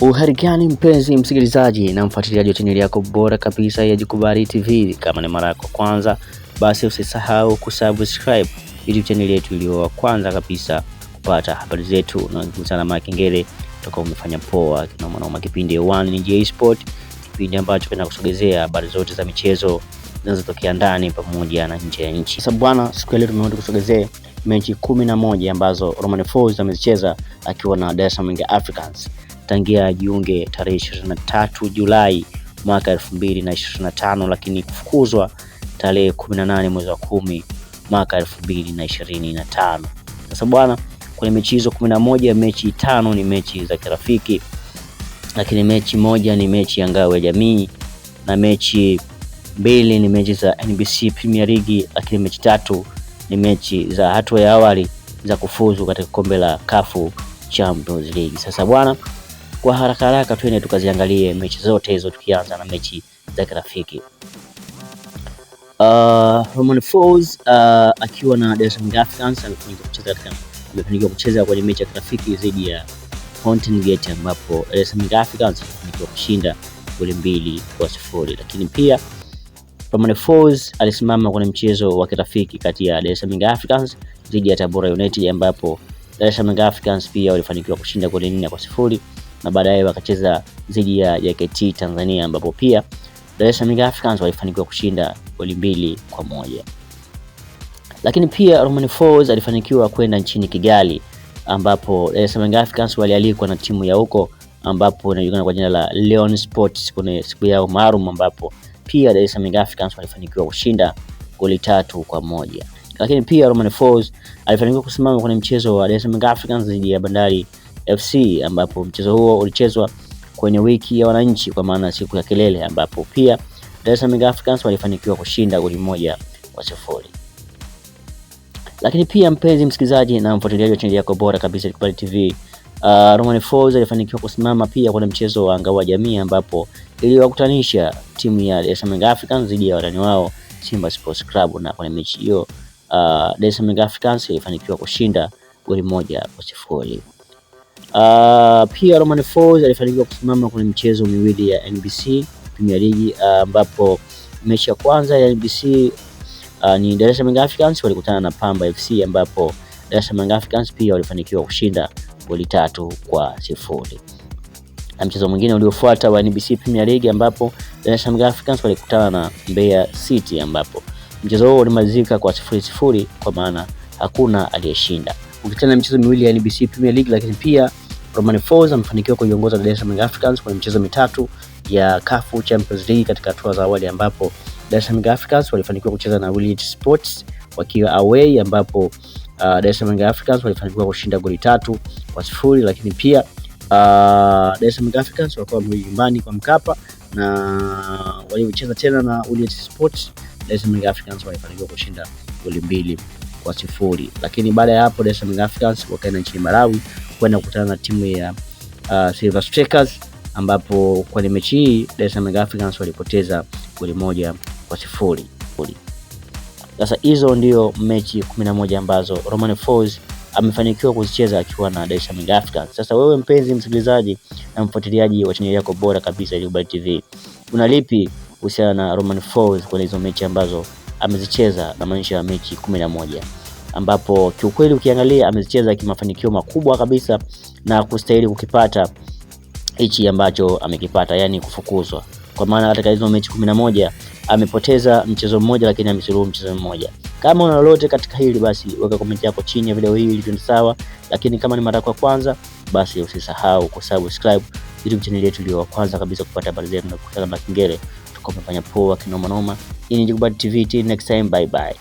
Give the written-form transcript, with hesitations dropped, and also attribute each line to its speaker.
Speaker 1: Uhari gani mpenzi msikilizaji na mfuatiliaji wa chaneli yako bora kabisa ya Jukubari TV. Kama ni mara yako kwanza, basi usisahau kusubscribe ili chaneli yetu iliyo kwanza kabisa kupata habari zetu na kuhusiana na kengele toka umefanya poa. Kina kipindi 1 ni J Sport, kipindi ambacho kinakusogezea habari zote za michezo zinazotokea ndani pamoja na nje ya nchi. Sasa bwana, siku ya leo tumeona kusogezea mechi 11 ambazo Romain Folz amezicheza akiwa na Dar es Salaam Africans tangia jiunge tarehe 23 Julai mwaka 2025, lakini kufukuzwa tarehe 18 mwezi wa 10 mwaka 2025. Sasa bwana, kwenye mechi hizo 11, mechi 5 ni mechi za kirafiki, lakini mechi moja ni mechi ya ngao ya jamii na mechi 2 ni mechi za NBC Premier League, lakini mechi 3 ni mechi za hatua ya awali za kufuzu katika kombe la CAF Champions League. Sasa bwana, kwa haraka twende tukaziangalie mechi zote hizo, tukianza na mechi za kirafiki. Romain Folz akiwa na Dar es Salaam Africans amefanikiwa kucheza kwenye mechi ya kirafiki dhidi ya Fountain Gate, ambapo Dar es Salaam Africans amefanikiwa kushinda goli 2-0. Lakini pia Romain Folz alisimama kwenye mchezo wa kirafiki kati ya Dar es Salaam Africans dhidi ya Tabora United, ambapo Dar es Salaam Africans pia walifanikiwa kushinda goli 4-0, na baadaye wakacheza dhidi ya JKT Tanzania, ambapo pia Dar es Salaam Africans walifanikiwa kushinda goli 2-1. Lakini pia Romain Folz alifanikiwa kwenda nchini Kigali, ambapo Dar es Salaam Africans walialikwa na timu ya huko ambapo inajulikana kwa jina la Leon Sports kwenye siku yao maalum, ambapo pia Dar es Salaam Africans walifanikiwa kushinda goli 3-1. Lakini pia Romain Folz alifanikiwa kusimama kwenye mchezo wa Dar es Salaam Africans dhidi ya Bandari FC, ambapo mchezo huo ulichezwa kwenye wiki ya wananchi, kwa maana siku ya kelele, ambapo pia Dar es Salaam Africans walifanikiwa kushinda goli 1-0. Lakini pia mpenzi msikilizaji na mfuatiliaji wa chaneli yako bora kabisa Jukubari TV, Romain Folz alifanikiwa kusimama pia kwenye mchezo wa ngao ya jamii, ambapo iliwakutanisha timu ya Dar es Salaam Africans dhidi ya wadani wao Simba Sports Club, na kwenye mechi hiyo Dar es Salaam Africans ilifanikiwa kushinda goli 1-0. Pia Romain Folz alifanikiwa kusimama kwenye michezo miwili ya NBC Premier League, ambapo mechi ya kwanza ya NBC ni Dar es Salaam Africans walikutana na Pamba FC, ambapo Dar es Salaam Africans pia walifanikiwa kushinda goli 3-0. Na mchezo mwingine uliofuata wa NBC Premier League, ambapo Dar es Salaam Africans walikutana na Mbeya City, ambapo mchezo huo ulimalizika kwa 0-0, kwa maana hakuna aliyeshinda. Ukitana mchezo miwili ya NBC Premier League, lakini pia Romain Folz amefanikiwa kuiongoza Dar es Salaam Africans kwenye michezo mitatu ya CAF Champions League katika hatua za awali, ambapo Dar es Salaam Africans walifanikiwa kucheza na Wydad Sports wakiwa away, ambapo Dar es Salaam Africans walifanikiwa kushinda goli 3-0. Lakini pia Dar es Salaam Africans walikuwa nyumbani kwa Mkapa na walicheza tena na Wydad Sports. Dar es Salaam Africans walifanikiwa kushinda goli 2-0. Lakini baada ya hapo Dar es Salaam Africans wakaenda nchini Malawi kwenda kukutana na timu ya Silver Strikers, ambapo kwenye mechi hii Dar es Salaam Africans walipoteza goli 1-0. Sasa hizo ndio mechi 11 ambazo Romain Folz amefanikiwa kuzicheza akiwa na Dar es Salaam Africans. Sasa wewe mpenzi msikilizaji na mfuatiliaji wa chaneli yako bora kabisa Jukubari TV, una lipi kuhusiana na Romain Folz kwenye hizo mechi ambazo amezicheza, na maanisha ya mechi 11, ambapo kiukweli ukiangalia amezicheza kimafanikio makubwa kabisa na kustahili kukipata hichi ambacho amekipata, yani kufukuzwa, kwa maana katika hizo mechi 11 amepoteza mchezo mmoja, lakini amesuluhu mchezo mmoja. Kama una lolote katika hili, basi weka comment yako chini ya video hii ili tuende sawa, lakini kama ni mara yako ya kwanza, basi usisahau kusubscribe ili channel yetu iliyo kwanza kabisa kupata habari zetu na kukala makengele tukao tumefanya poa kinoma noma. Hii ni Jukubari TV, till next time, bye bye.